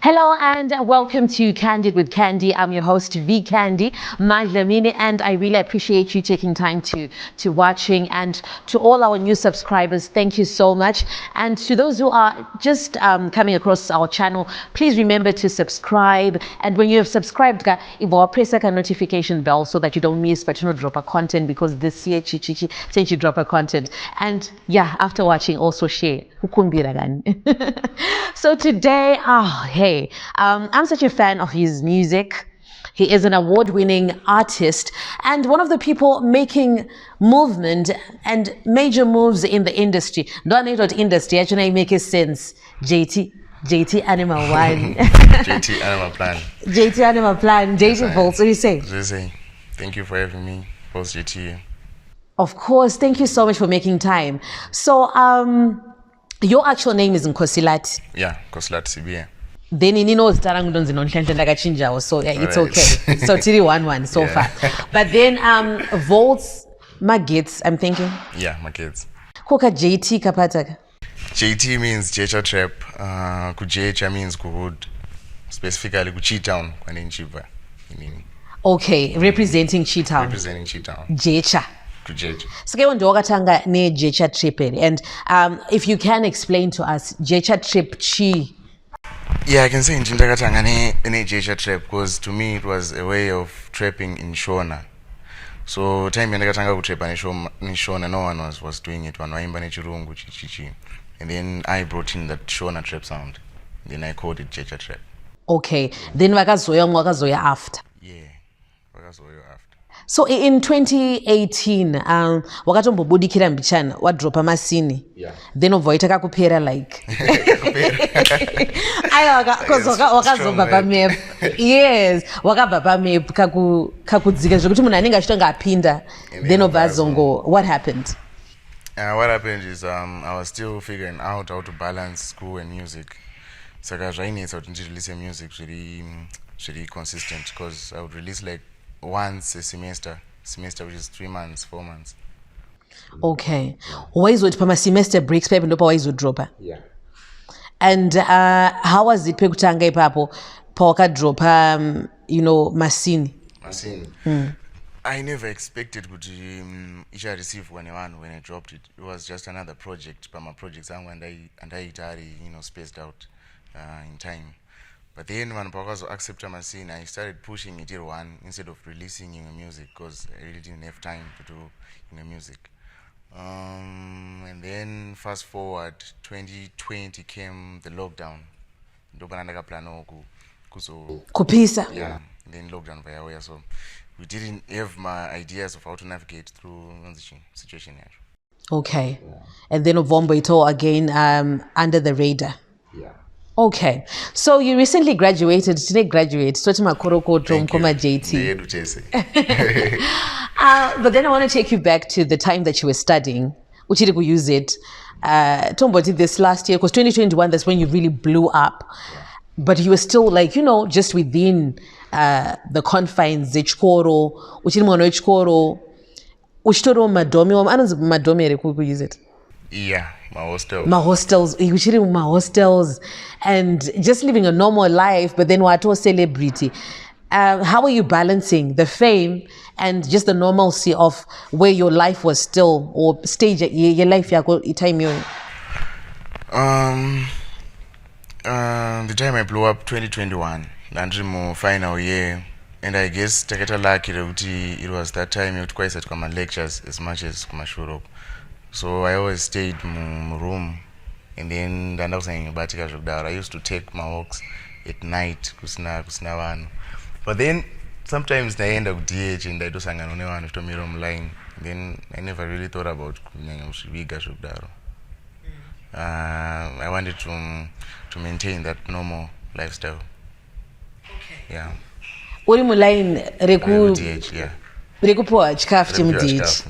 Hello and welcome to Candid with Candy. I'm your host V Candy Madlamini, and I really appreciate you taking time to watching. And to all our new subscribers, thank you so much. And to those who are just coming across our channel, please remember to subscribe. And when you have subscribed, press a notification bell so that you don't miss but you don't drop a content, because this year since you drop a content. And yeah, after watching, also share. So today, hey, I'm such a fan of his music. He is an award-winning artist and one of the people making movement and major moves in the industry. Don't know what industry actually make sense. JT Animal One. JT Animal Plan. JT Animal Plan. JT Voltz. What do you say? Thank you for having me, Voltz JT. Of course. Thank you so much for making time. So, your actual name is Nkosilat. Yeah, Nkosilat Sibiye. Then in knows Tarangudon's in Chinja, so yeah, it's okay. So Tiri 1-1 so far. But then Voltz Magits, I'm thinking. Yeah, Magits. Koka JT Kapataka. JT means Jecha Trap. Kujecha means Kuhud. Specifically Kuchitown Kwaninchiva. Okay, representing Chitown. Representing Chitown. Jecha. So wakatanga ne Jecha Trip, and if you can explain to us Jecha Trip chi. Yeah, I can say in Jindakatanga ne Jecha Trip, because to me it was a way of trapping in Shona. So time Jindakatanga trap in Shona, no one was doing it. One waimba ne chirungu chichichi, and then I brought in that Shona trap sound. Then I called it Jecha Trap. Okay, then wakazoya after. Yeah, wakazoya after. So in 2018, wakatombo budi kira mbichana wadropa masini. Yeah. Then uvoita kakupera like. Ayo wakazoba pa map. Yes, wakaba pa map kakudzika zvokuti munhu anenge achitanga apinda. Then obvazongo. What happened? What happened is I was still figuring out how to balance school and music. Saka zvainetsa kuti ndirelease music really consistent, because I would release like once a semester which is 3 months, 4 months. Okay. Waizoti pama semester breaks paper ndopa waizodropa. Yeah. And how was it pekutanga ipapo pa dropa masini? I never expected to receive when I dropped it. It was just another project, but my projects and I spaced out in time. But then when I accepted my scene, I started pushing it one instead of releasing music, because I really didn't have time to do music. And then fast forward, 2020 came the lockdown. Kupisa. Yeah, then lockdown via, so we didn't have my ideas of how to navigate through the situation here. Okay, yeah. And then Ovombo Ito again under the radar. Yeah. Okay, so you recently graduated. Today graduate. So JT. But then I want to take you back to the time that you were studying. Which you use it. Tomboti this last year, because 2021, that's when you really blew up. Yeah. But you were still like, just within the confines, Chikoro, which Chikoro, which Toro Madomi, I don't know Madomi use it. Yeah, my hostels, and just living a normal life, but then what was celebrity. How are you balancing the fame and just the normalcy of where your life was still, or stage your life time you? The time I blew up, 2021, Landrimo final year, and I guess Taketa lucky it was that time it quite such my lectures as much as my show. So I always stayed in my room, and then I was saying about I used to take my walks at night, but then sometimes I end up DH and I do sang on one to me online. Then I never really thought about I wanted to maintain that normal lifestyle. Okay. Yeah. Uri mulain reku DH, yeah. Rekupoa chikafu chimudH.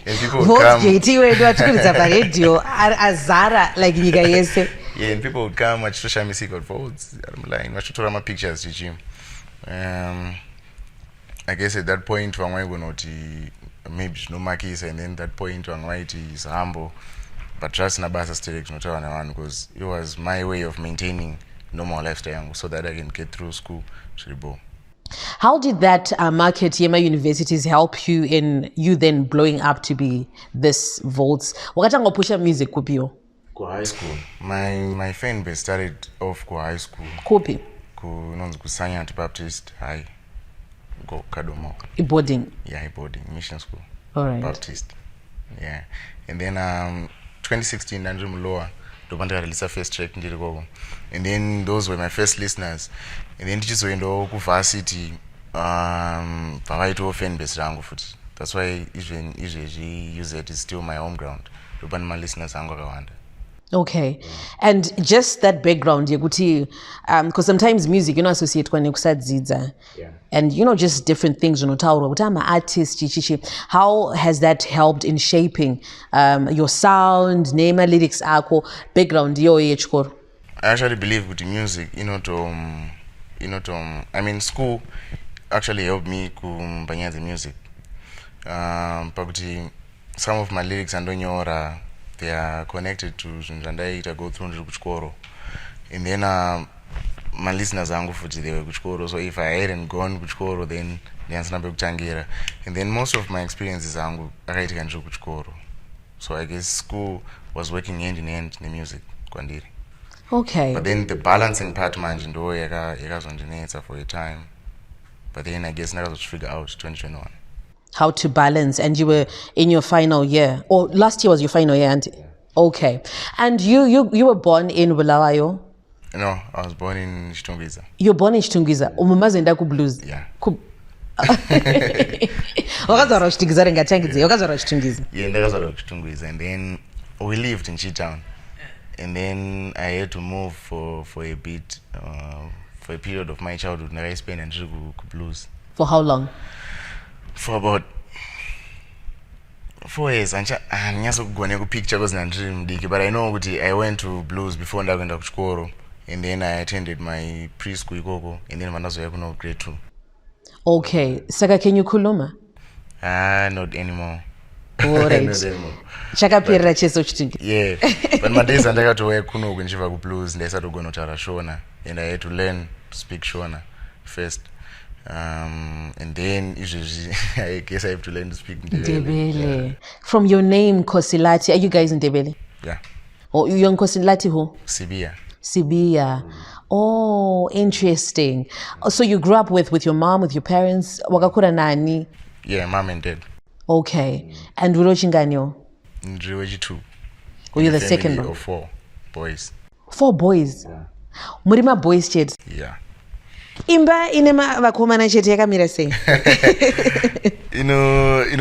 And people would come. JT wedu atukuliza pa radio azara like nyika yese. Yeah, and people would come at social media called Voltz. I'm like, wachitora my pictures to I guess at that point when I not maybe no markets, and then that point when I is humble, but trust Nabasa still because it was my way of maintaining normal lifestyle yangu so that I can get through school zviripo. How did that market Yema universities help you in you then blowing up to be this Voltz? Wakatanga pusha music kupio? Ku high school. My fan base started off ku high school. Kupi? Kunonzi ku Sanyant Baptist High. Go Kadomo. Boarding. Yeah, boarding mission school. All right. Baptist. Yeah. And then 2016 Nandrim Lower. Dobanda release first track ndiri koko. And then those were my first listeners. And then tichizoenda ku varsity pakaitwa fan base rangu futi. That's why even UZ is still my home ground. Dobanda my listeners angu akawanda. Okay. And just that background yekuti because sometimes music associate kwa nekusadzidza. Yeah. And just different things unotaura kuti I'm an artist chichichi. How has that helped in shaping your sound, name lyrics ako, background yo yechikoro? I actually believe with the music, I mean, school actually helped me kumbanya the music. Pakuti some of my lyrics andonyora, they are connected to zvindandaita go through ndiri kuchikoro. And then my listeners angu futi they were kuchikoro, so if I hadn't gone kuchikoro then ndianzinabe kutangira. And then most of my experiences angu akaitika ndiri kuchikoro. So I guess school was working hand in hand in the music kwandiri. Okay. But then the balancing part manje ndo yakazondinetsa for a time. But then I guess nakazoti figure out 2021. How to balance, and you were in your final year, or last year was your final year, auntie? Yeah. Okay. And you were born in Bulawayo? No, I was born in Chitungwiza. You were born in Chitungwiza? Umumazenda ku blues? Yeah. Wakazarwa Chitungwiza ngachangidze, wakazarwa Chitungwiza? Yeah, ndakazarwa Chitungwiza, and then we lived in Chitown. And then I had to move for a bit, for a period of my childhood. Now I spent in blues. For how long? For about 4 years. But I know I went to blues before I went to school. And then I attended my preschool, and then I grade 2. Okay. Saka can you kuluma? Not anymore. All right. Not anymore. Chakapira cheso chitingi. Yeah. But my days I got to work kuno kunchiva ku blues, and I started going to Shona, and I had to learn to speak Shona first. And then usually I guess I have to learn to speak Ndebele. Yeah. From your name Kosilati, are you guys in Ndebele? Yeah. Oh, you're in Kosilati who? Sibia. Oh, interesting. So you grew up with your mom, with your parents? Wakakura nani? Yeah, mom and dad. Okay. And Urochinganyo? Ndriweji 2. Oh, you're the second one? Of 4 boys. 4 boys? Yeah. Murima boys chete? Yeah. Imba inema vakomana chete yakamira sei?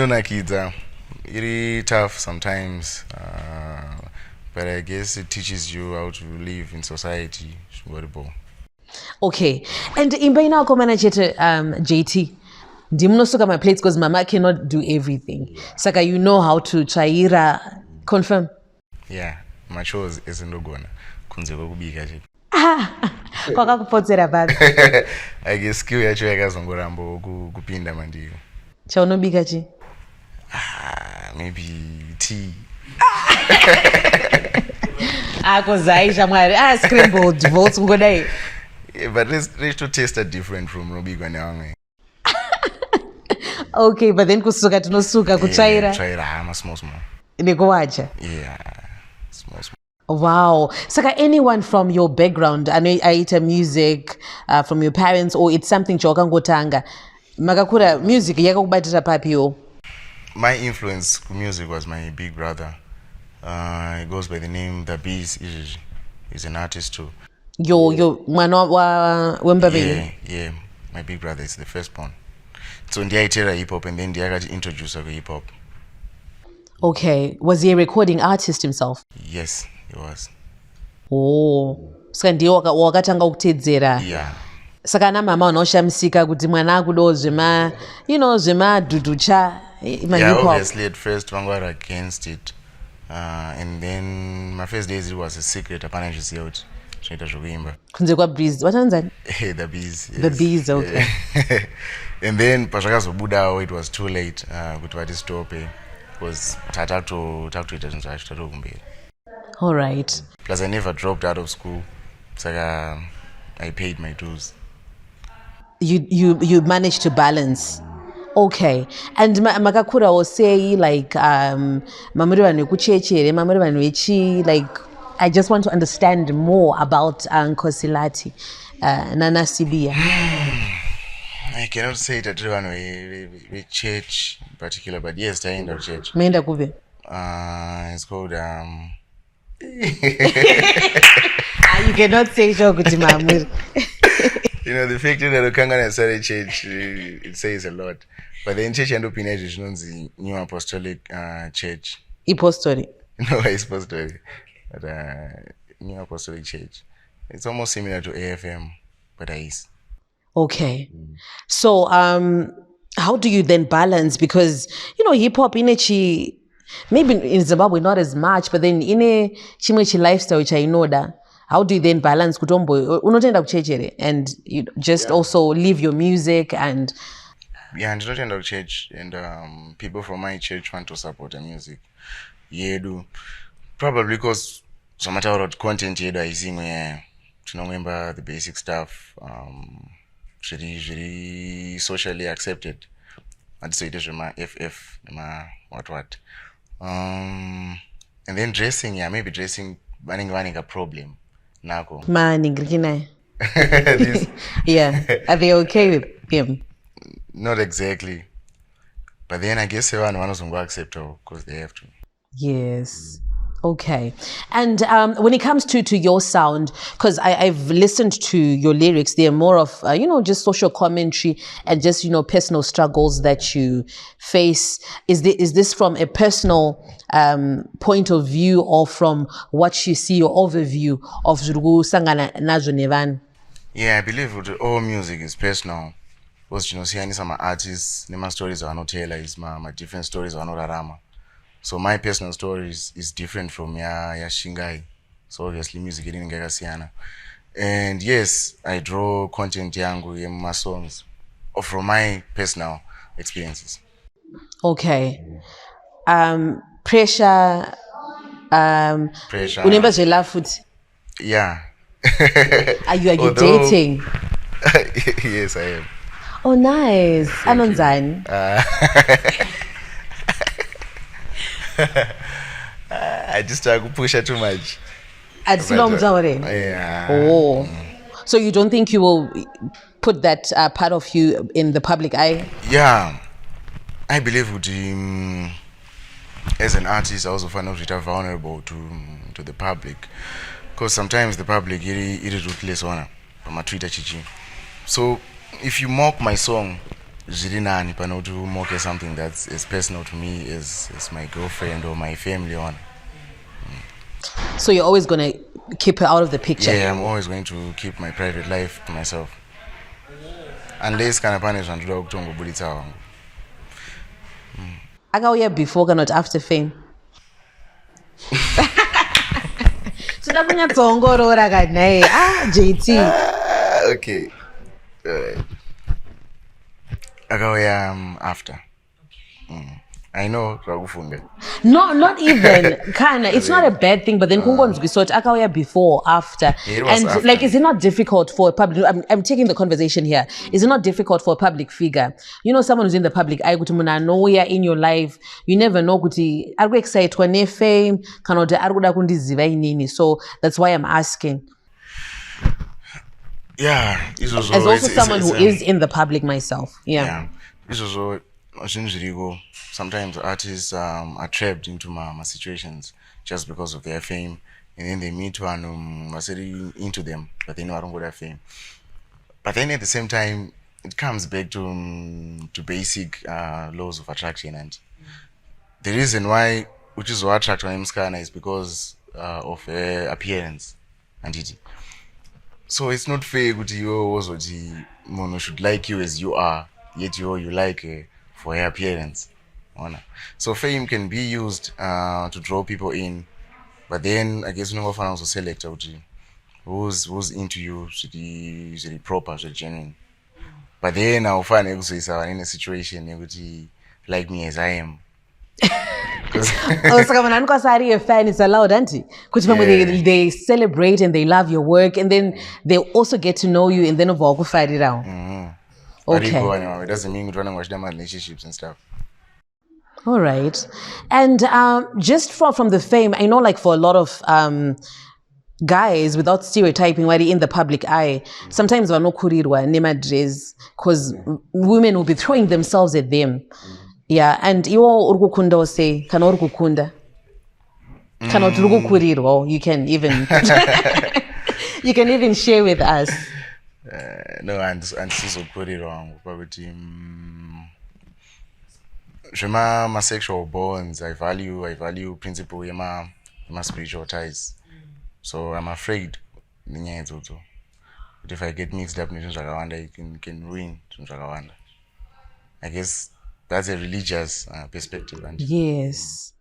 Nakidza. It's tough sometimes. But I guess it teaches you how to live in society. Okay. And imba ina vakomana chete JT. Ndimnosuka my plates because mama cannot do everything. Yeah. Saka you know how to chaira. Confirm? Yeah. My chores isn't gonna. Kunze kokubika chete. Kwakakupotsera babi. I guess skill yacho yakazongorambo kupinda mandiko. Chaunobika chi? Maybe tea. Akozaisha mwari. Scrambled Voltz ngodai. Yeah, but let's to taste that different from Robigwa Nyanga. Okay, but then kusuka tinosuka kuchaira. Chaira small. Nikuwacha. Yeah. Small. Wow. Saka, anyone from your background, I know it's music from your parents, or it's something chokangotanga. Makakura music yakakubatira papiyo. My influence to music was my big brother. He goes by the name The Bees. He's an artist too. Yo mwana wa wembabe. Yeah. My big brother is the firstborn. So ndiye aitera hip hop, and then ndiye akati introduce to hip hop. Okay. Was he a recording artist himself? Yes, he was. Oh. Saka ndiye wakatanga kutedzera. Yeah. Saka na mama unoshamisika kuti mwana akudo zvema, zvema duducha. Yeah, obviously at first we were against it. And then my first days it was a secret. Apana chiziva kuti chinoita zvokuimba. Kunze kwa Breeze. Watanzani? The Bees. Yes. The Bees, okay. Yeah. And then pazvakazobudawo it was too late kuti vatistope because takutoita zvinhu zvacho tatokumberi. All right. Plus I never dropped out of school. Saka I paid my dues. You managed to balance. Okay. And makakura will say like mamuri vanhu vekuchechi here, mamuri vanhu vechi, like I just want to understand more about Nkosilati Nana Sibia. I cannot say that we church in particular, but yes, I end of church. Meenda kuve. It's called You cannot say so kuti mamuri. You know, the fact that Kangana started church, it says a lot. But then church and opinion is known the New Apostolic Church. Apostolic. No, it's apostolic. But New Apostolic Church. It's almost similar to AFM, but I is. Okay. So how do you then balance? Because hip hop in maybe in Zimbabwe not as much, but then in a chimwechi lifestyle which I know that. How do you then balance kutombo unotenda kuchechere and you just also leave your music and I'm not end of church and people from my church want to support the music. Yeah, do probably because no matter what content I sing to remember the basic stuff very socially accepted. I'd say this my FF my what and then dressing, maybe dressing running a problem. Nako. Yeah. Are they okay with him? Not exactly. But then I guess everyone was going to accept her because they have to. Yes. Okay. And when it comes to your sound, because I've listened to your lyrics, they're more of, just social commentary and just, personal struggles that you face. Is this from a personal point of view or from what you see, your overview of Zurgu Sangana Nazunevan? Yeah, I believe that all music is personal. Because, see, some artists, my stories are not tailored, my different stories are not arama. So my personal story is different from ya Shingai. So obviously music in Gagasiana. And yes, I draw content yangu in my songs or from my personal experiences. Okay. Pressure. Pressure. Unemba zela futhi. Yeah. Are you dating? Yes, I am. Oh, nice. Anonzani. I just try to push her too much. Yeah. Oh. So you don't think you will put that part of you in the public eye? Yeah. I believe as an artist, I also find out it vulnerable to the public. Because sometimes the public it is ruthless on my Twitter chichi. So if you mock my song, Jirinani to mock something that's as personal to me as my girlfriend or my family on. So you're always gonna keep her out of the picture? Yeah, I'm always going to keep my private life to myself. Unless kind of punishment to dog tongo bulita. I got here before, not after fame. JT. Okay. I go after. I know No, not even kinda. It's not a bad thing, but then akawaya before, after. Yeah, and after. Like, is it not difficult for a public? I'm taking the conversation here. Is it not difficult for a public figure? Someone who's in the public eye, know you're in your life. You never know kuti are we excited when fame so that's why I'm asking. Yeah, as also someone who is in the public myself. Yeah. This was all sometimes artists are trapped into my situations just because of their fame, and then they meet one into them, but they know I don't got that fame. But then at the same time, it comes back to basic laws of attraction, and the reason why which is what attract Mskana is because of her appearance, and it. So it's not fair that you also mono should like you as you are, yet you like for her appearance. So fame can be used to draw people in, but then I guess you know what also select out who's into you, should be proper, should be genuine. But then I'll find also in a situation like me as I am. So when I'm a fan, it's allowed, auntie. Because they celebrate and they love your work, and then they also get to know you, and then of fight it out. Okay. It doesn't mean we're running relationships and stuff. All right. And just from the fame, I know like for a lot of guys, without stereotyping, why in the public eye, sometimes we're not because women will be throwing themselves at them. Yeah, and you urukukunda say kana urukukunda kana urukukurirwa. You can even you can even share with us. No, and so put it wrong. But my sexual bonds, I value principle my spiritual ties. So I'm afraid but if I get mixed up with it can ruin. I guess that's a religious perspective. Yes.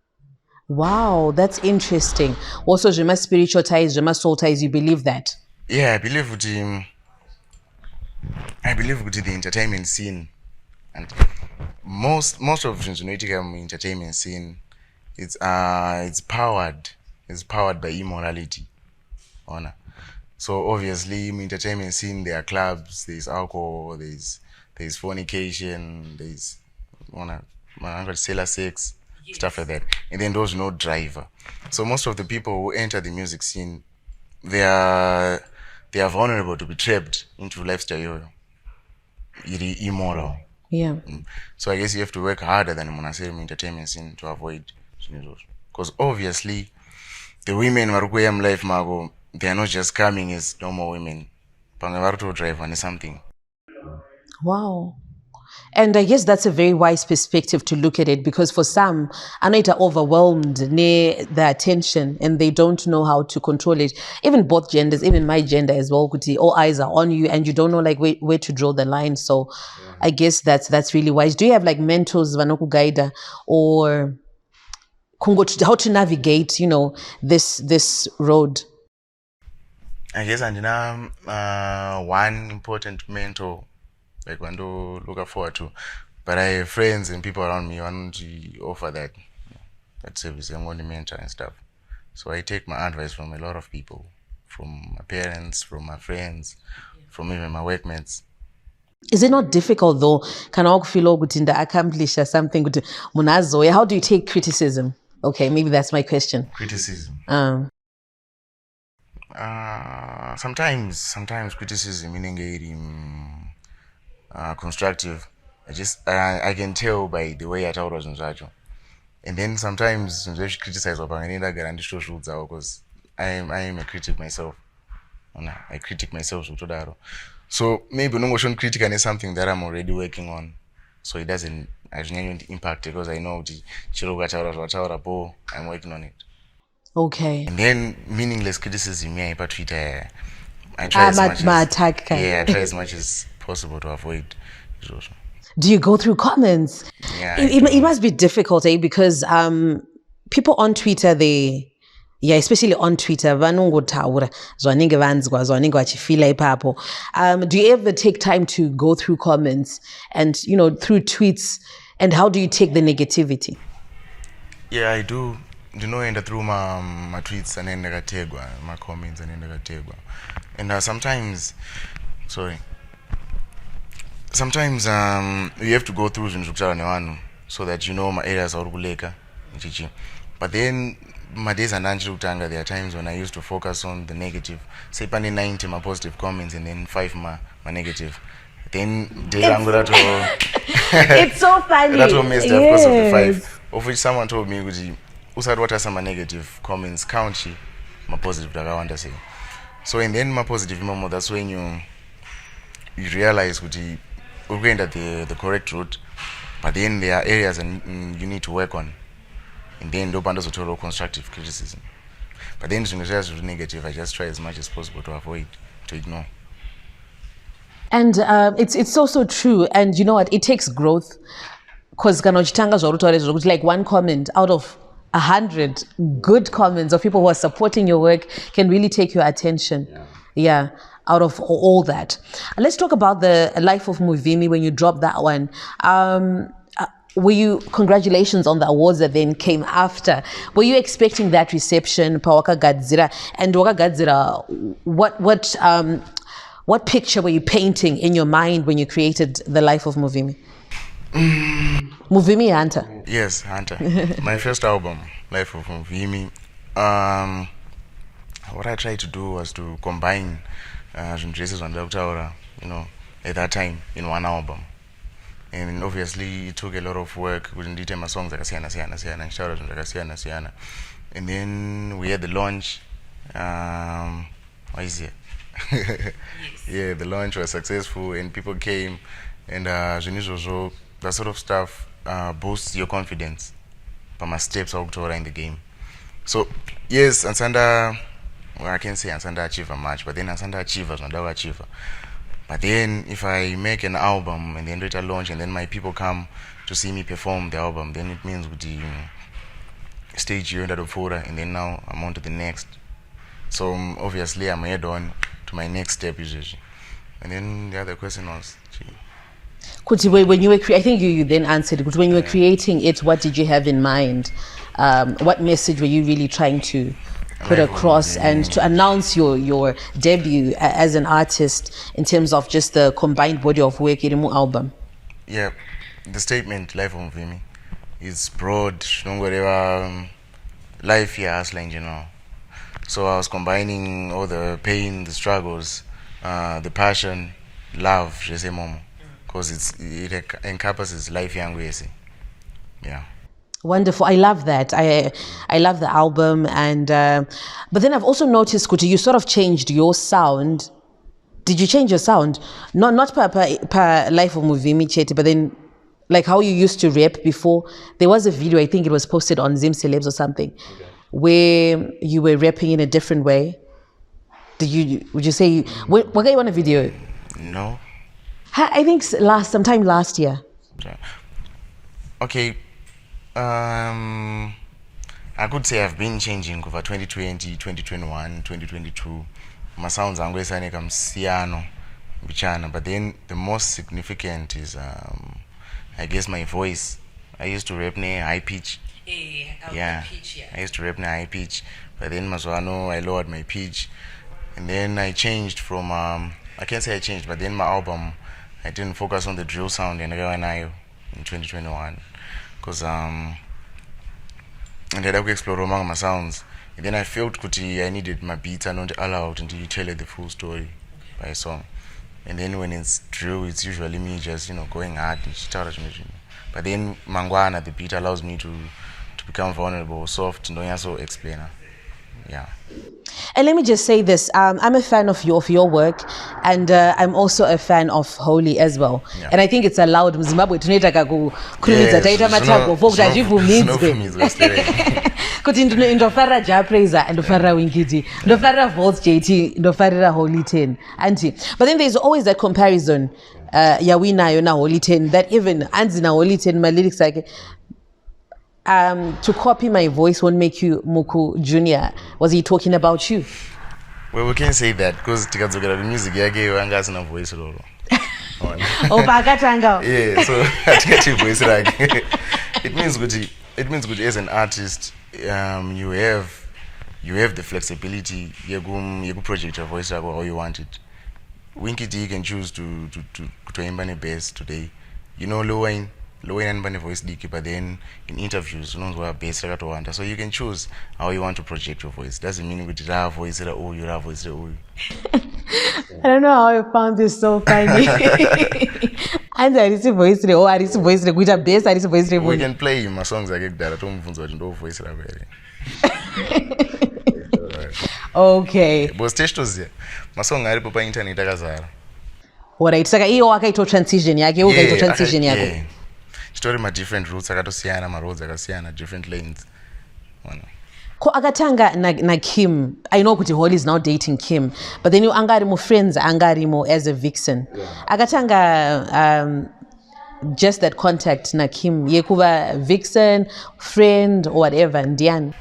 Wow, that's interesting. Also, my spiritual ties, my soul ties, you believe that? Yeah, I believe with the entertainment scene, and most of the entertainment scene, it's powered by immorality. So obviously in entertainment scene there are clubs, there's alcohol, there's fornication, there's seller sex, stuff like that, and then those no driver. So most of the people who enter the music scene, they are vulnerable to be trapped into lifestyle immoral. Yeah. So I guess you have to work harder than in entertainment scene to avoid, because obviously the women who life mago, they are not just coming as normal women. Pangavarto driver and something. Wow. And I guess that's a very wise perspective to look at it, because for some, I know they're overwhelmed near the attention and they don't know how to control it. Even both genders, even my gender as well, all eyes are on you and you don't know like where to draw the line. So I guess that's really wise. Do you have like mentors, Vanoku Gaida, or how to navigate, this road? I guess and one important mentor like one to look forward to, but I have friends and people around me want to offer that service. I'm going to mentor and stuff, so I take my advice from a lot of people, from my parents, from my friends, from even my workmates. Is it not difficult though? Can I feel good accomplish something good? How do you take criticism? Okay, maybe that's my question. Criticism. Sometimes criticism meaning constructive. I can tell by the way I told us, and then sometimes I criticize because I am a critic myself. I critique myself so maybe no motion critic is something that I'm already working on, so it doesn't impact because I know I'm working on it. Okay. And then meaningless criticism, I try as much I try as much as possible to avoid it also. Do you go through comments? Yeah, it must be difficult, because people on Twitter, especially on Twitter, do you ever take time to go through comments and through tweets, and how do you take the negativity? Yeah, I do. And through my tweets and then my comments and then and sometimes you have to go through so that my areas are guleka. But then my days and there are times when I used to focus on the negative. Say 90 my positive comments and then 5 my negative. Then it's so funny. That will miss of course of the 5, of which someone told me what are some negative comments count my positive that I want to say. So and then my positive memo, that's when you realize we're going at the correct route, but then there are areas and you need to work on, and then don't under total constructive criticism. But then to negative, I just try as much as possible to avoid, to ignore. And it's also true, and you know what, it takes growth, because like one comment out of 100 good comments of people who are supporting your work can really take your attention. Yeah, out of all that. Let's talk about the life of Muvimi when you dropped that one. congratulations on the awards that then came after. Were you expecting that reception, Pawaka Gadzira? And Waka Gadzira, what picture were you painting in your mind when you created The Life of Muvimi? Muvimi Hunter. Yes, Hunter. My first album, Life of Muvimi. What I tried to do was to combine dresses on Dr. At that time in one album. And obviously it took a lot of work. We didn't do my songs like Siana. And then we had the launch. What is it? Yeah, the launch was successful and people came, and that sort of stuff boosts your confidence. But my steps out in the game. So yes, Ansanda, well, I can say Ansanda achiever much, but then Ansanda achievers, not achiever. But then if I make an album and then do it a launch and then my people come to see me perform the album, then it means with the stage you under the and then now I'm on to the next. So obviously I'm head on to my next step usually. And then the other question was, Kuti, when you were I think you then answered, because when you were creating it, what did you have in mind? What message were you really trying to put across and to announce your debut as an artist in terms of just the combined body of work in the album? Yeah, the statement Life of Muvimi is broad, whatever life here hustling, So I was combining all the pain, the struggles, the passion, love, je sais momo, because it encompasses life young ways. Yeah. Wonderful. I love that. I love the album, and but then I've also noticed, Kuti, you sort of changed your sound. Did you change your sound? Not per Life of Muvimi JT, but then like how you used to rap before. There was a video, I think it was posted on Zim Celebs or something, where you were rapping in a different way. Would you say what got you on a video? No. I think sometime last year. Okay. I could say I've been changing over 2020, 2021, 2022. My sounds are always like Siano, Bichana, but then the most significant is I guess my voice. I used to rap near high pitch. Yeah, I used to rap near high pitch, but then I lowered my pitch, and then I changed from I can't say I changed, but then my album I didn't focus on the drill sound and in 2021. Because I ended up exploring among my sounds, and then I felt I needed my beats are not allowed until you tell it the full story by a song. And then when it's drill, it's usually me just going hard and but then Mangwana, the beat allows me to become vulnerable, soft, and don't also explain. Yeah. And let me just say this, I'm a fan of your work, and I'm also a fan of Holy as well. Yeah. And I think it's allowed Zimbabwe to kuti ndofara japraiser ndofarira Winkiti, ndofarira Voltz JT, ndofarira Holy 10 anti. But then there's always that comparison yawinayo na Holy 10, that even anzi na Holy 10 my lyrics like to copy my voice won't make you Muku Junior. Was he talking about you? Well, we can say that because tikadzokera the music yake wanga asina voice lolo. Yeah, so atikati voice rake. It means good as an artist, you have the flexibility you project your voice how you want it. Winkiti can choose to imba ne bass today. Low and bunny voice leak, but then in interviews, bass so you can choose how you want to project your voice. Doesn't mean with raw voice or you raw voice. I don't know how I found this so funny. And I receive voice or I receive voice with a bass, I receive voice. We can play my songs like that. I don't voice. Okay. But stage my song I put internet akazara. Alright, saka iyo wakaito transition yake, ukaito transition yake. Story my different routes akatosiyana, my roads akasiyana, different lanes. Ko akatanga na Kim, I know kuti Holly is now dating Kim, but then you angarimo friends angarimo as a vixen. Yeah. Akatanga just that contact na Kim, yekuva vixen, friend or whatever, ndiani.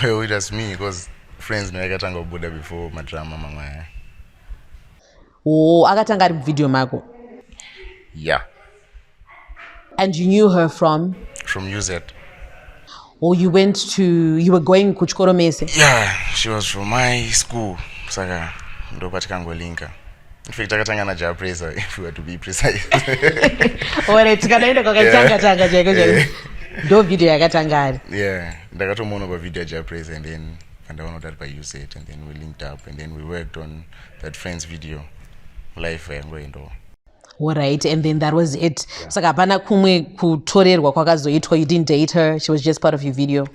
Well, that's me because friends me akatanga ubuda before my drama mama. Oh, akatanga video mako. Yeah. And you knew her from? From UZ. Or you were going kuchikoro mese? Yeah, she was from my school. Saka ndo patikangolinka. In fact, takatanga na Japresa, if we were to be precise. Alright, tikanaenda kwakatanga chaiko. Ndo video yakatanga. Yeah, ndakatomuona pa video Japresa, and then ndaona that by UZ, and then we linked up, and then we worked on that friend's video live yangoendo. Alright, and then that was it. Saka hapana kumwe kutorerwa kwakazoitwa, you didn't date her, she was just part of your video.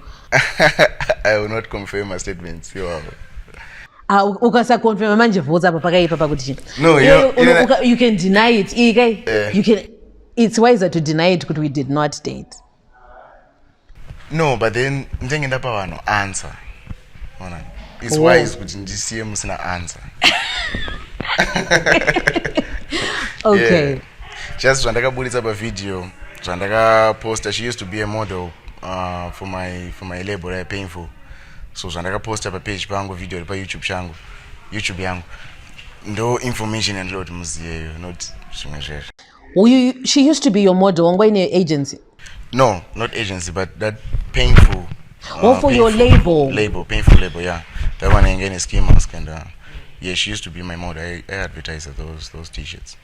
I will not confirm my statements. Ukasa confirm manje Voltz apa pakaipa pakuti. No, you can deny it. You can. It's wiser to deny it because we did not date. No, but then ndengenda pa wano answer. It's wise kuti ndisiye musina answer. Okay. Yeah. Just zvandakabuditsa pa video, zvandakaposta. She used to be a model for my label, right? Painful. So zvandakaposta pa page pangu video pa YouTube yangu. No information and lot muziye, not zvimwe zveshe. She used to be your model. Wangwa in your agency? No, not agency, but that Painful. For your label? Label, Painful label, yeah. That one again is Ski Mask, and yeah, she used to be my model. I advertised those t-shirts.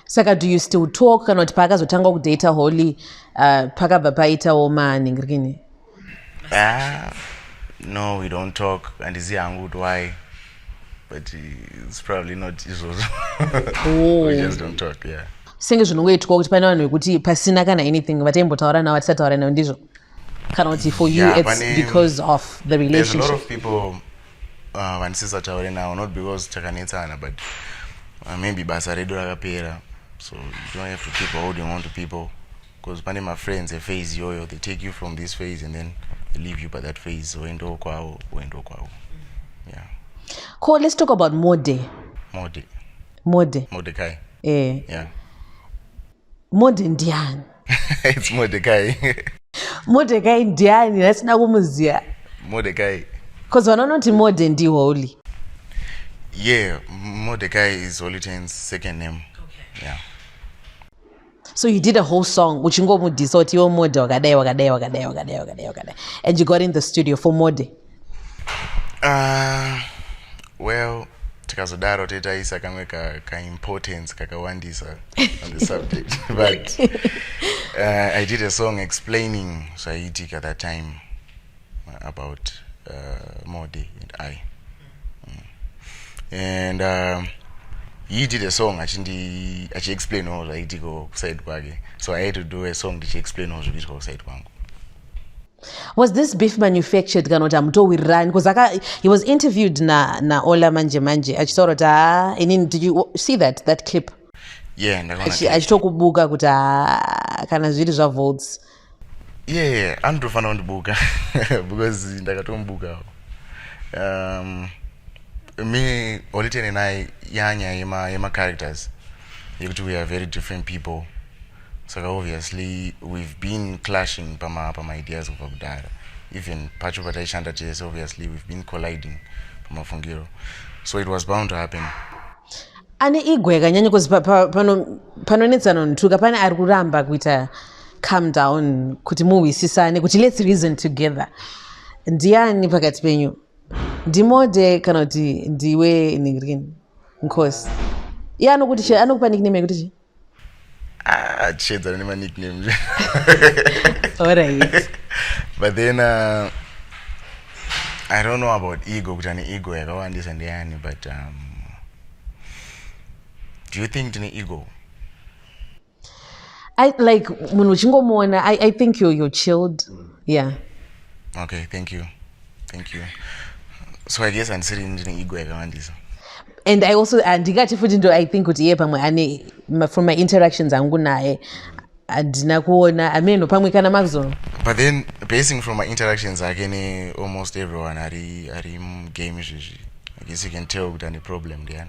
Saka, do you still talk? Kanoti paka zotanga kudata holy paka bapaita oma ningirikini? No, we don't talk, and is good why, but it's probably not usual. We just don't talk, yeah. Singe zvinongoitwa kuti pane vanhu vekuti pasina kana anything vatembotaura nawo vatisataura nawo ndizvo kana kuti for you it's because of the relationship. There's a lot of people vanisisataure nawo, not because takanetsana, but maybe basa redu rakapera, so you don't have to keep holding on to people, because pane my friends a phase yoyo, they take you from this phase and then they leave you by that phase. Uendo kwao. Yeah. Cool, let's talk about Mode. Mordecai. Yeah. Mode ndiani? It's Mordecai. Mordecai ndiani? Nasina kumuziya. Mordecai. Because vanoti Mode ndi holy. Yeah, Mordecai is Holy Ten's second name. Okay. Yeah. So you did a whole song which ingomudisa kuti iwo Mode wakadai, and you got in the studio for Mode. Well, tikazodaro tetaisa kamwe ka importance kakawandisa on the subject, but I did a song explaining Saitik at that time about Mode and I, and he did a song actually explain all Saitiko side kwake, so I had to do a song to explain all the side kwangu. Was this beef manufactured kanoti amutowirirani? Because he was interviewed na Ola manje achitorota did you see that clip? Yeah, achitokubuka kuti kana zviri zvaVoltz. Yeah, andofana kundibuka because ndakatombuka. Me, Oliten and I, yema characters, we are very different people. So obviously we've been clashing pama ideas of Abdara. Even Pacho Patai Shantaches, obviously we've been colliding pama Fungiro. So it was bound to happen. Ane igwe kanyanya because panonetsana ntuka pane ari kuramba kuita calm down kuti muwisisane kuti let's reason together. Ndiani pakati penyu? Ndimode kana kuti ndiwe ningirikini nkosi. Iye anokupa nickname kuti Shades are my nicknames. Alright. But then I don't know about ego, but do you think in ego? I think you're chilled. Yeah. Okay, thank you. So I guess I'm sitting in ego. And I also I think from my interactions angu naye andina kuona ameno pamwe kana makuzono. But then basing from my interactions again almost everyone are game. I guess you can tell with any problem there.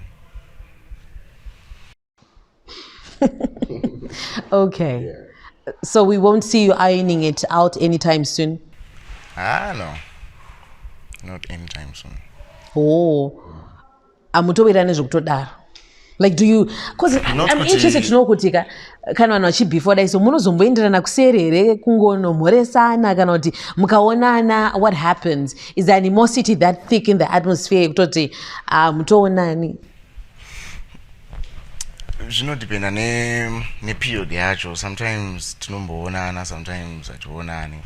Okay. Yeah. So we won't see you ironing it out anytime soon? No. Not anytime soon. Oh. Amutowirane zvokutodaro. Like, do you, because I'm interested to know kuti kana vanhu vachibefore so munozomboenderana kuseri here kungonomhoresana kana kuti mukaonana, what happens? Is the animosity that thick in the atmosphere kutoti mutoonani? Zvinodependa neperiod yacho. Sometimes tinomboonana, sometimes hationani.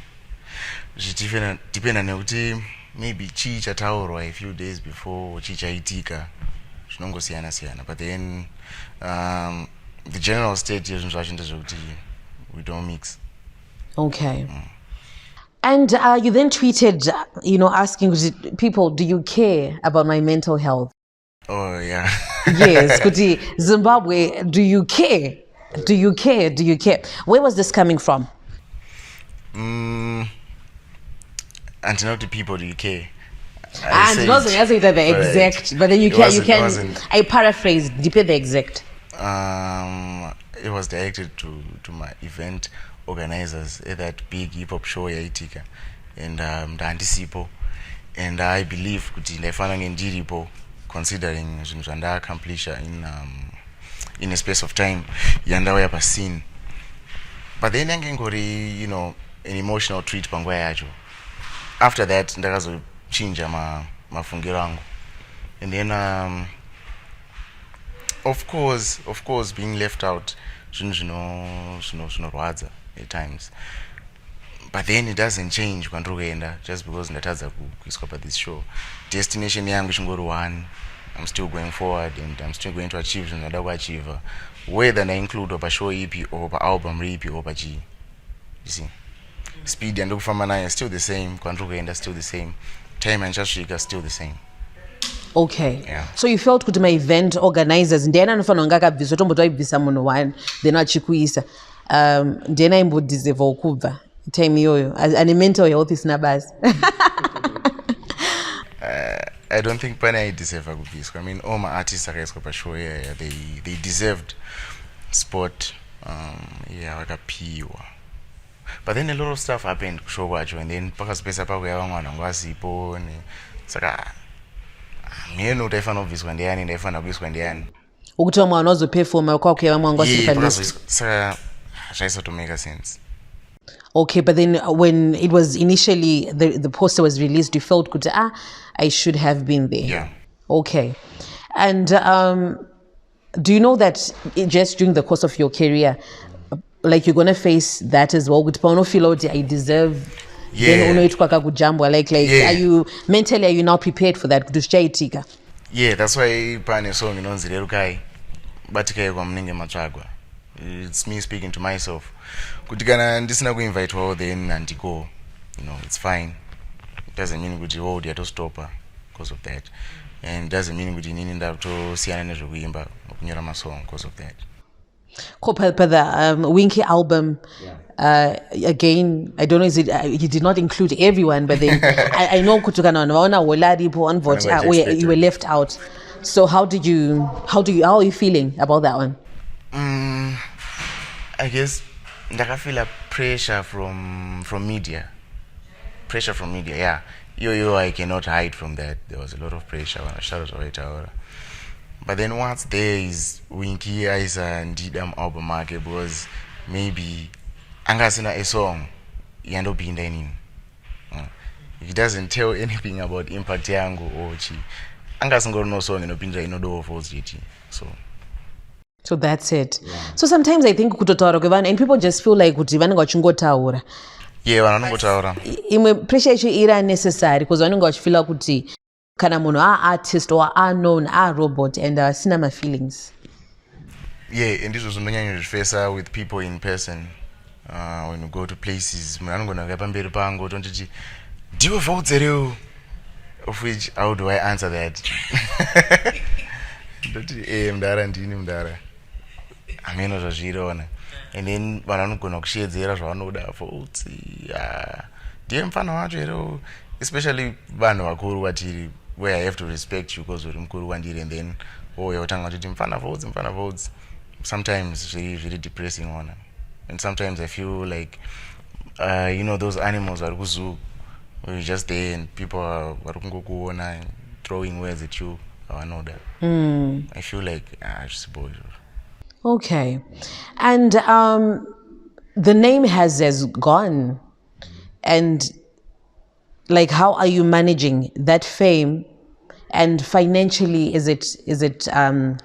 Zvichidependa nekuti maybe chii chataurwa a few days before chii chaitika zvinongosiyana siyana, but then the general state yezvinhu zvacho ndezvekuti we don't mix. Okay. And you then tweeted, asking people, do you care about my mental health? Oh, yeah. Yes, kuti Zimbabwe, do you care? Do you care? Do you care? Where was this coming from? And not the people, do you care? And also, you say that the exact, but then you can. I paraphrase. Depend the exact. It was directed to my event organizers at that big hip hop show yaitika, and ndandisipo, and I believe kuti ndafana ngendiripo, considering zvinhu zvandaaccomplishwa in a space of time yandauya pascene. But then angengori an emotional treat panguva yacho. After that ndakazochinja mafungiro angu, and then of course being left out zvinhu zvinorwadza at times, but then it doesn't change kwandiri kuenda just because ndatadza kuiswa pa this show. Destination yangu chingori one. I'm still going forward and I'm still going to achieve zvinhu ndada kuachieva, whether ndainclude pa show ipi or pa album ripi or pa chii. You see, speed and ndikufamba nayo still the same, kwandiri kuenda still the same, time andichasvika still the same. Okay. Yeah. So you felt kuti my event organizers ndiyani anofanira kunge akabviswa tomboti waibvisa munhu one then achikuisa ndiyani aimbodhiserva kubva time iyoyo ane mental health isina basi? I don't think pane aideserva kubviswa. I mean, all my artists akaiswa pashow yeah, they deserved spot vakapiwa. But then a lot of stuff happened kushow kwacho, and then pakazopesa pakuya vamwe vanhu vangasipo saka miyeni kuti aifanira kubviswa ndiani ndaifanira kuiswa ndiani, ukuti vamwe vanhu vazoperforma kwakuya vamwe vangasipa saka zvaisatomake sense. Okay, but then when it was initially the poster was released, you felt good. I should have been there. Yeah. Okay, and do you know that just during the course of your career, like you're gonna face that as well? With Pauno Philodi, I deserve. Yeah. Then Yeah. Are you mentally? Are you now prepared for that? Yeah, that's why pane song inonzi rerukai batikai kwa mnenge matsvagwa. It's me speaking to myself. Kuti kana ndisina kuinvitewawo then handiko, it's fine. It doesn't mean kuti ndiyatostopa because of that, and it doesn't mean kuti inini ndatosiyana nezvekuimba nokunyora masong because of that. The Winky album, again, I don't know, is it he did not include everyone, but then I know kutukana wanaona Woladipo on Voltz you were left out. So how are you feeling about that one? I guess I feel a pressure from media. Pressure from media, yeah. I cannot hide from that. There was a lot of pressure when I started to write out. But then once there is Winky Isa and Didam album market, because maybe angasina a song yando bindainin. It doesn't tell anything about impact yangu or chi. Angasingoro no song binda inodo Voltz JT. So that's it. Yeah. So sometimes I think kutotaura kwevanhu and people just feel like kuti vanenge vachingotaura. Yeah, vanongotaura. Imwe pressure yacho iri unnecessary because vanenge vachifila kuti kana munhu artist or known robot and asina my feelings. Yeah, and this was ndonyanya zvifesa with people in person. When you go to places, munhu anogona kuya pamberi pangu tonditi ndiwe Voltz ere, of which how do I answer that? Ndoti mudara ndini mudara. Ameno zvazviriona, and then vanogona kushedzera zvavanoda Voltz ndiye mufana wacho ere, especially vanhu vakuru vatiri, where I have to respect you because uri mukuru kwandiri, and then yautanga kuti mufana Voltz. Sometimes it's very depressing on, and sometimes I feel like those animals are kuzoo, where you're just there and people are kungokuona and throwing words at you I know that. I feel like I suppose. Okay. And the name has gone. And like, how are you managing that fame? And financially, is it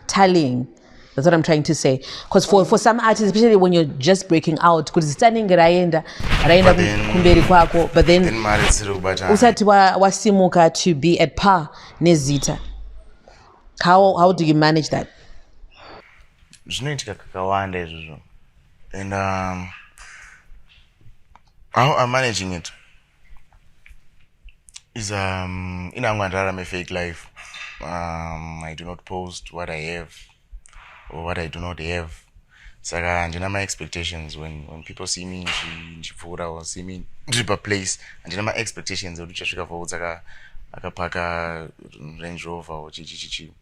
tallying? That's what I'm trying to say. Because for some artists, especially when you're just breaking out, because standing raenda kumberi kwako, but then usati wasimuka to be at par nezita. How do you manage that? Zvinoitika kakawanda izvozvo. And how I'm managing it is a fake life. I do not post what I have or what I do not have. Saka ndina my expectations when people see me ndichipfuura or see me ndiri paplace, handina my expectations ekuti uchasvika Voltz akapaka Range Rover or chichi.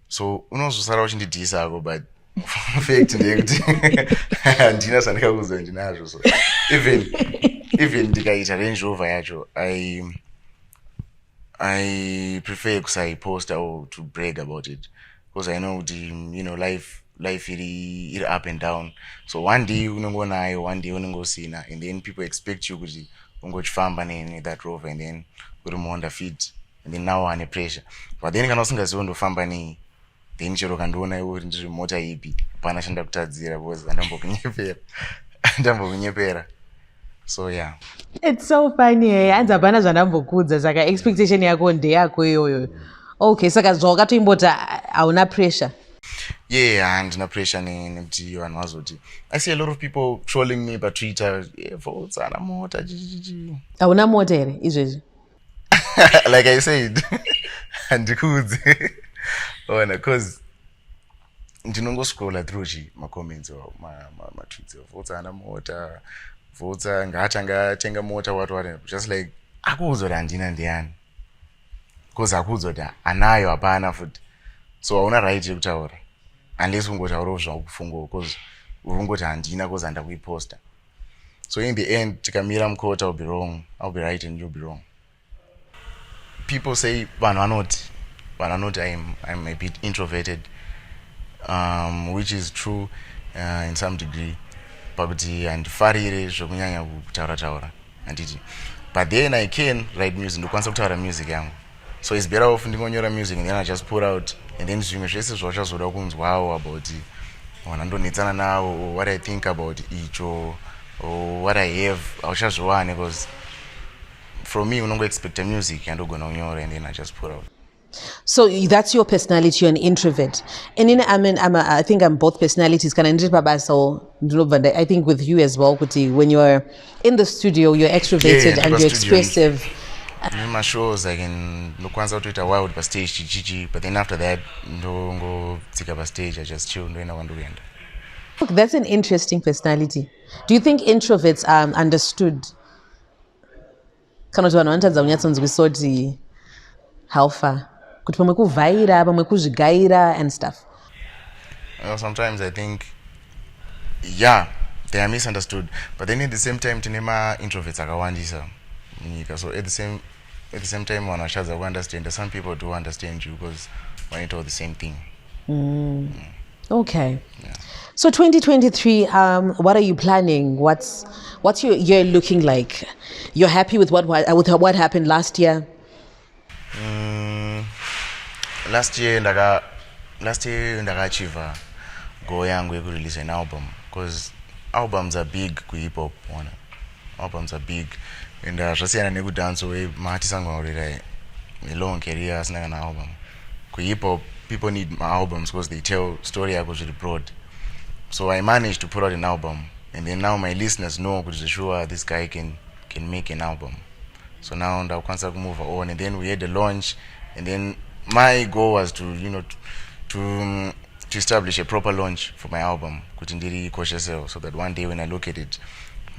So unozosara uchindidhisa ako, but fact ndeyekuti handina zvandikakuzwa ndinazvo. So even ndikaita Range Rover yacho, I prefer kusaiposta or to brag about it, because I know life iri up and down. So one day unongonayo, one day unongosina, and then people expect you kuti ungochifamba that Rover, and then uri muhonda fit, and then now ane pressure. But then kana usingazivi ndofamba nei, then chero kandiona iwe kuti ndiri mota ipi, hapana chandakutadzira, because andambokunyepera. So yeah, it's so funny. Hanzi hapana zvandambokudza, saka expectation yako ndeyako iyoyo. Okay, saka zvawakatoimbota hauna pressure. Yeah, handina pressure nekuti vanhu vazoti. I see a lot of people trolling me pa Twitter, Voltz ana mota chichichi. Hauna mota here izvezvi? Like I said, handikudzi. Because ndinongoscrolla through ma comments or ma tweets. Voltz ana mota, Voltz ngatenga mota what. Just like akuudzwa handina ndiani. Because akuudzwa kuti anayo hapana futi. So hauna right yekutaura unless ungotaurawo zvakufunga, because urungoti handina because handakuiposta. So in the end, tikamira mukota, I'll be wrong, I'll be right and you'll be wrong. People say vanhu vanoti I'm a bit introverted, which is true in some degree, pakuti handifarire zvokunyanya kutaura handiti. But then I can write music, ndokwanisa kutaura music yangu. So it's better off ndingonyora music and then I just put out, and then zvimwe zvese zvachazoda kunzwawo about wanandonetsana nawo, or what I think about icho, or what I have, hauchazviwane, because from me unongo expect music andogona kunyora and then I just put out. So that's your personality, you're an introvert. And in I think I'm both personalities. I think with you as well, Kuti, when you're in the studio, you're extroverted and you're expressive. In my shows, I can look once out with a wild by stage, chichi, but then after that, don't go take up a stage, I just chill, no one do it. Look, that's an interesting personality. Do you think introverts are understood? Kana vanhu vanotadza how far? Kuti pamwe kuvhaira, pamwe kuzvigaira and stuff. Sometimes I think, yeah, they are misunderstood, but then at the same time, tinema introverts akawandisa. So at the same time, when I understand, some people do understand you because when it's all the same thing. Okay. Yeah. So 2023, what are you planning? What's your year looking like? You're happy with what happened last year? Last year ndaka-achieve goal yangu yeku-release an album, because albums are big ku-hip-hop. Albums are big. And zvasiyana nekudance way maartists angaurira a long career asina kana album. Ku-hip-hop, people need my albums because they tell story yako zviri broad. So I managed to put out an album, and then now my listeners know kuti sure this guy can make an album. So now ndakwanisa kumove on, and then we had the launch, and then my goal was to establish a proper launch for my album, kuti ndiri cautious, so that one day when I look at it,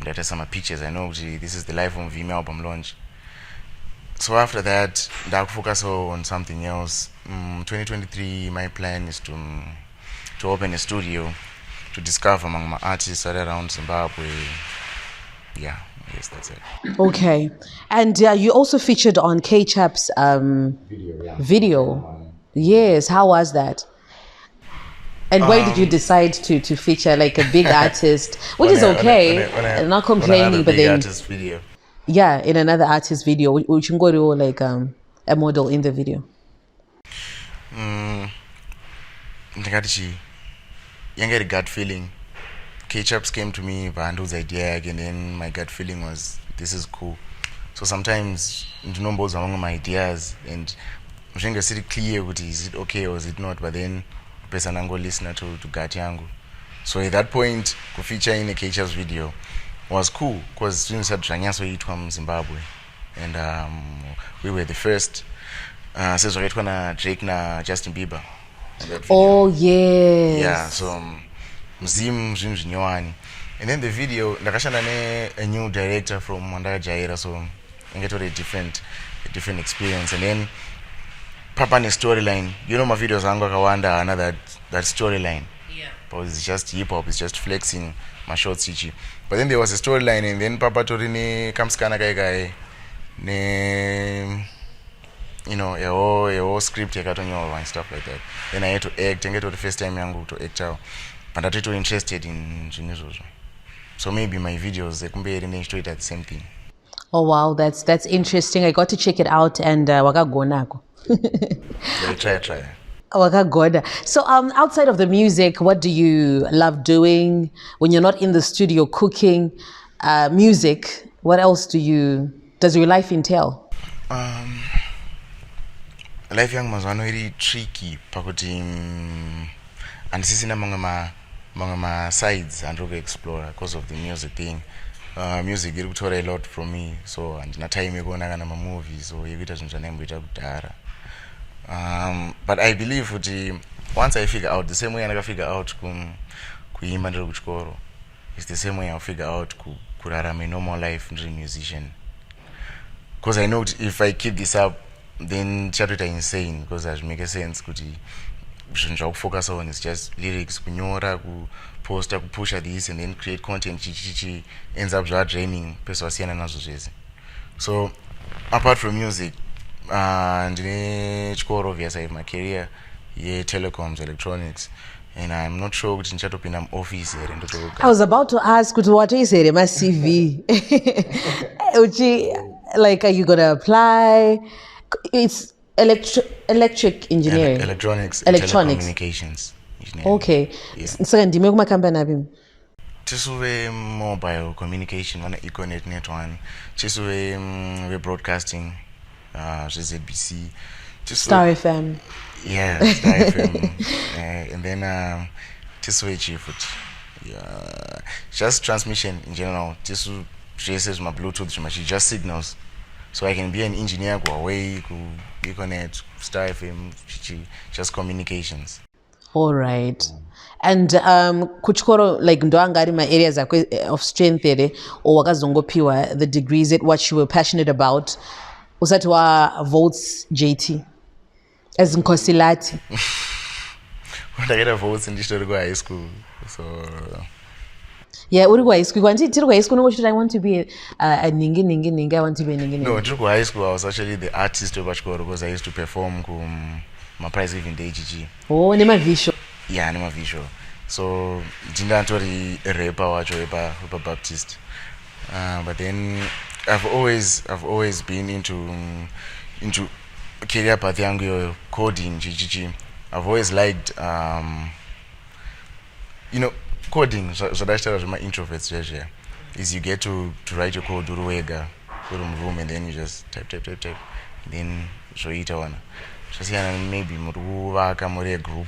that has some pictures, I know this is the life of Vimy album launch. So after that, I'll focus on something else. 2023, my plan is to open a studio to discover among my artists around Zimbabwe. Yeah, yes, that's it. Okay. And you also featured on K-Chap's video. Yes, how was that? And why did you decide to feature like a big artist, which is okay, not complaining, but big then artist video. yeah, in another artist video, which go to like a model in the video? Ndingati yanga iri gut feeling. K-Chaps came to me vando's idea and then my gut feeling was this is cool. So sometimes ndinombozwa mamwe my ideas and zvinenge siri clear kuti is it okay or is it not, but then person ango listener to gut yangu. So at that point to feature in a K-Chaps video was cool because zvinhu zvisati zvanyatsoitwa muZimbabwe and we were the first sezvakaitwa naDrake naJustin Bieber. Oh yes. Yeah, so mzimu zvinhu zvinyowani. And then the video ndakashanda a new director from Mandakajaira, so ingetori a different experience. And then papa storyline, you know, my videos angu akawanda hana that storyline. Yeah. Because it's just hip hop, it's just flexing my shorts ichi. But then there was a storyline, and then papa tori ne kamskana kai ne, you know, a whole script yakatonyorwa and stuff like that. Then I had to act, and get to the first time yangu to act out. But I'm too interested in zvinhu. So maybe my videos they compare and straight at the same thing. Oh wow, that's interesting. I got to check it out and wakagonako. Yeah, try. Wakagoda. So outside of the music, what do you love doing when you're not in the studio cooking? Music. What else does your life entail? Life yangu mazwano iri tricky pakuti andisisina mamwe ma sides andiri explore because of the music thing. Music iri kutora a lot from me, so andina time yekuona kana mamovies so yekuita zvinhu zvandamboita kudhara. But I believe kuti once I figure out the same way I figure out kuimba ndiri kuchikoro, it's the same way I'll figure out kurarama a normal life ndiri musician. Because I know if I keep this up, then chatoita insane, because it make sense kuti zvinhu zvakufocus on is just lyrics, kunyora, kuposta, kupusha this and then create content chichichi ends up draining pesa wasiyana nazvo zvese. So apart from music, ndine chikoro via side my career telecoms electronics, and I'm not sure kuti ndichatopinda muoffice here ndotoga. I was about to ask kuti watoisere ma CV. Like, are you gonna apply? It's electric engineering. Electronics. Telecommunications engineering. Okay. Yeah. So ndime kuma company api? Tisuve mobile communication, one Econet net one. Tisuve broadcasting, ZBC. Star FM. Yeah, Star FM. And then tisuve chief. Yeah, just transmission in general. Tisu traces my Bluetooth, just signals. So I can be an engineer, go away, go Econet, Star FM, just communications. All right. And kuchikoro, like ndo angari ma areas of strength there, or wakazongopiwa the degrees at what you were passionate about. Usati wa Voltz JT as nkosilati. When I get a Voltz in this high school, so yeah, uri kwa high school. Kwanti tiri kwa high school no, should I want to be a ningi. I want to be a ningi. No, tiri kwa high school I was actually the artist of Bachkoro because I used to perform my prize event HG. Oh, nema visual. Yeah, nema visual. So Jinda Antori a rapper wacho Wepa Baptist. But then I've always been into career path yangu coding GGG. I've always liked coding. So that's my introverts is you get to write your code uruwega room and then you just type then so ita one. So maybe muruvaka muri a group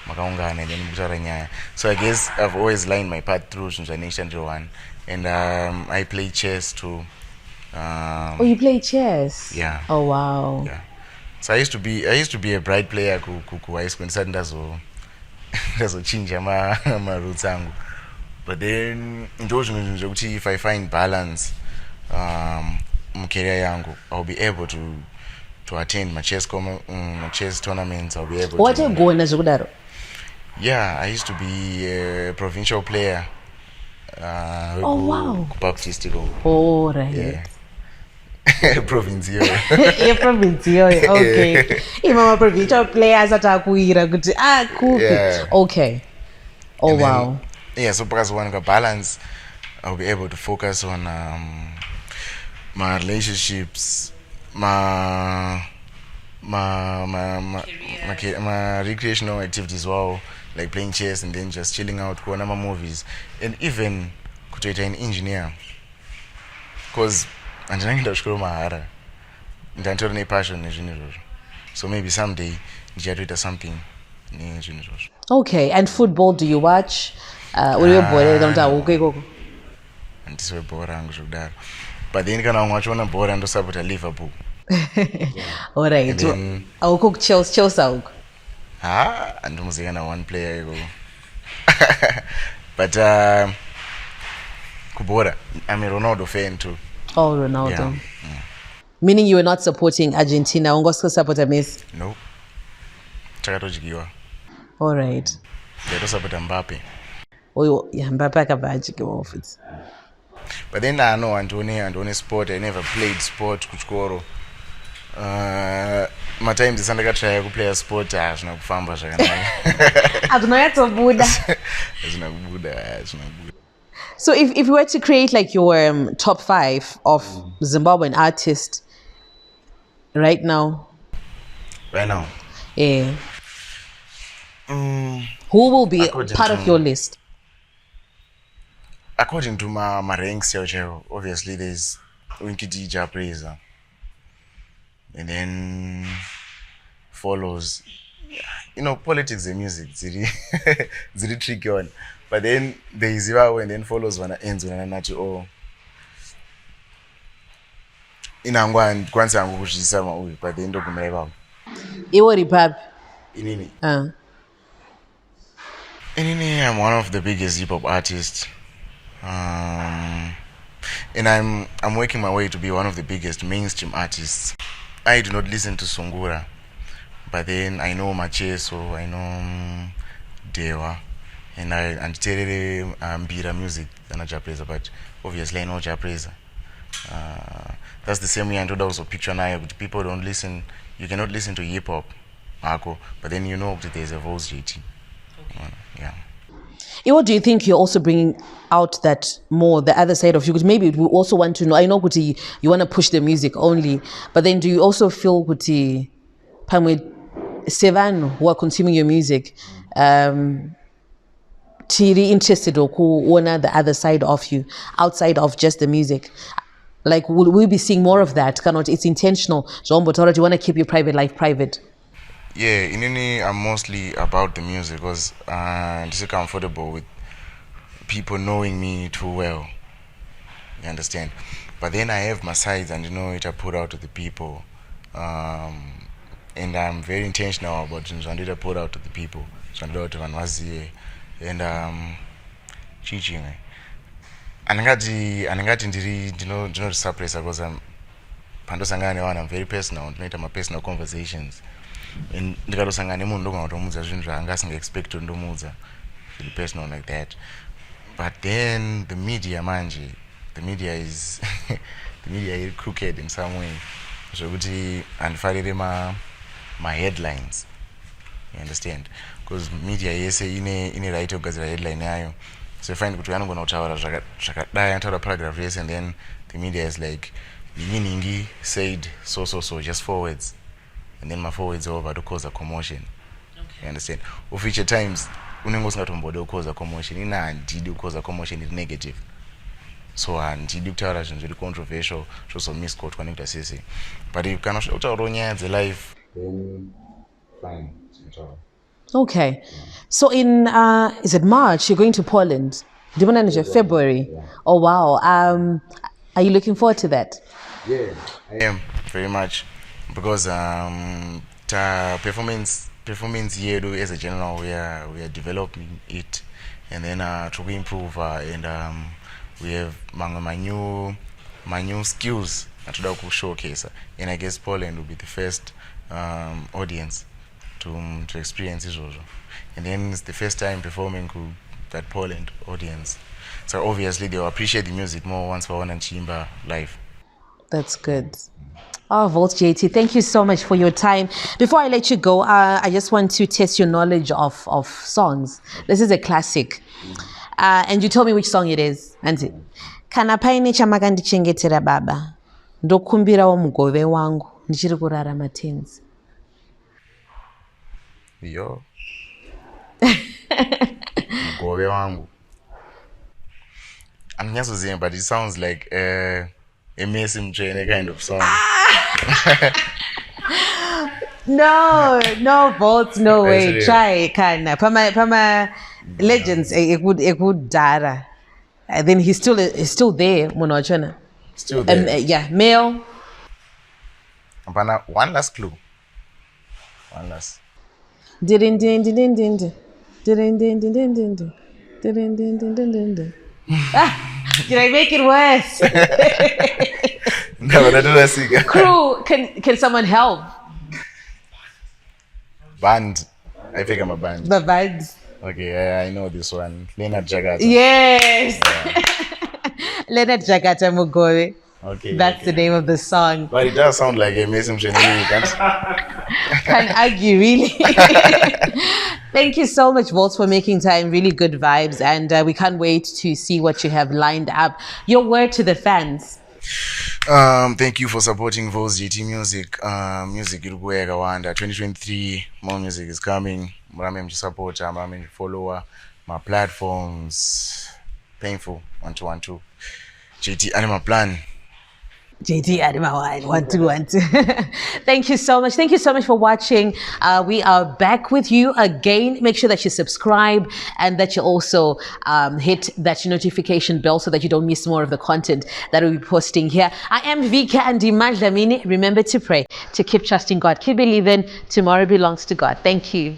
makaungana then mutara nyaya. So I guess I've always lined my path through since one. And I play chess too. Oh, you play chess? Yeah. Oh wow. Yeah. So I used to be a bright player ku high school and ndazochinja ma roots angu. But then if I find balance career yangu, I'll be able to attend my chess tournaments. I'll be able what to. What? Yeah, I used to be a provincial player. Oh wow. Baptist. Oh right. Yeah. province Province okay. Imama provincial players atakuira kuti cool. Yeah. Okay. Oh And then, wow. yeah, so because one got balance, I'll be able to focus on my relationships, my recreational activities, well, like playing chess and then just chilling out, going on my movies, and even kutoita an engineer. Because andinanga ndasvikira mahara ndanditori nepassion nezvinhu izvozvo, so maybe someday ndichatoita something nezvinhu izvozvo. Okay, and football, do you watch? Handisi webhora hangu zvekudaro, but then kana vamwe vachiona bhora ndosapota Liverpool. Alright, auko kuchelsea uko? Handinoziva kana one player ikoko. But kubhora, I'm a Ronaldo fan too. Oh, Ronaldo. Yeah. Meaning you were not supporting Argentina, ungosko supporta Messi? No, takatodyiwa. Alright. Ndatosapota Mbappe. Oh, yeah, Mbappe akabva futhi. But then I know handone sport. I never played sport kuchikoro. Matimes ndisandakatraya kuplaya sport hazvina kufamba zvakanaka. Hazvinonyatsobuda. Hazvina kubuda. So if you were to create like your top 5 of Zimbabwean artists right now. Right now? Yeah. Who will be part of your list? According to my ranks, obviously there's Winky D Japreza. And then follows, politics and music, it's really tricky one. But then there is Zimbabwe and then follows one ends when I'm not inangwa and kwanza yangu kushisa uyu, but then ndokumira ipapo. Iwo ripap. Inini? Inini, I'm one of the biggest hip hop artists. And I'm working my way to be one of the biggest mainstream artists. I do not listen to Sungura, but then I know Macheso, I know Dewa, and Terere Mbira music than a Japreza, but obviously I know Japreza. That's the same way I told also picture now, but people don't listen, you cannot listen to hip hop, Marco, but then you know that there's a Voltz JT. Okay. Yeah. What do you think you're also bringing out that more, the other side of you? Because maybe we also want to know, I know Kuti, you want to push the music only, but then do you also feel Kuti, Pamwe Sevan who are consuming your music, Tiri interested or who wanna the other side of you, outside of just the music? Like, will we be seeing more of that? It's intentional. You want to keep your private life private. Yeah, inini, I'm mostly about the music because I'm just comfortable with people knowing me too well. You understand? But then I have my sides and it I put out to the people. And I'm very intentional about it. So I put out to the people. So I do to Vanwazi and teaching. And angati ndiri suppress because I'm very personal. I'm personal conversations. Ndikatosangana nemunhu ndogona kutomudza zvinhu zvaangasingaexpect kuti ndomudza really personal like that. But then the media is the media is crooked in some way, zvokuti handifariri my headlines, you understand, because media yese ine right yokugadzira headline yayo, so you find kuti anogona kutaura zvakadai, anotaura paragraph yese, and then the media is like Ningi said so just 4 words. And then my 4 words over to cause a commotion. Okay. You understand? Of which at times, unengo singatomboda cause a commotion. Ina ndidi cause a commotion is negative. So ndidi kutaura zvinhu zviri controversial, zvozo misquote connect sese. But you cannot utaura nyaya dzelife, then fine. Okay. Yeah. So in is it March you're going to Poland? February. Yeah. Oh wow. Are you looking forward to that? Yeah, I am very much. Because performance yedu as a general, we are developing it, and then to improve and we have my new skills to showcase, and I guess Poland will be the first audience to experience it also. And then it's the first time performing to that Poland audience, so obviously they will appreciate the music more once we want to chimba live. That's good. Oh, Voltz JT, thank you so much for your time. Before I let you go, I just want to test your knowledge of songs. This is a classic. And you told me which song it is. Anti. Kana paine chamakandichengetera baba. Ndokumbirawo mugove wangu. Ndichiri kurarama tenzi. Yo. Mugove wangu. I'm not so saying, but it sounds like a Mason Jane kind of song. No, Voltz, no way. Try, kana. Pama legends, it would dara. And then he's still there, Monochana. Still there. Yeah, male. One last clue. One last. Din din din din din din din din din din din din din din din din. Did I make it worse? No, that was sick. Crew, can someone help? Band. I think I'm a band. The band. Okay, I know this one. Leonard Jagata. Yes. Yeah. Leonard Jagata Mugore. Okay. That's the name of the song. But it does sound like a Mason Jane. Can't argue, really. Thank you so much, Voltz, for making time. Really good vibes. And we can't wait to see what you have lined up. Your word to the fans. Thank you for supporting Voltz JT music. Music irikuweka wanda 2023. More music is coming. Murame supporter, murame follower, my platforms. Painful 1212. JT Anima Plan. JT Adima 1212. Thank you so much. Thank you so much for watching. We are back with you again. Make sure that you subscribe and that you also hit that notification bell so that you don't miss more of the content that we'll be posting here. I am Vika and Madlamini. Remember to pray, to keep trusting God, keep believing. Tomorrow belongs to God. Thank you.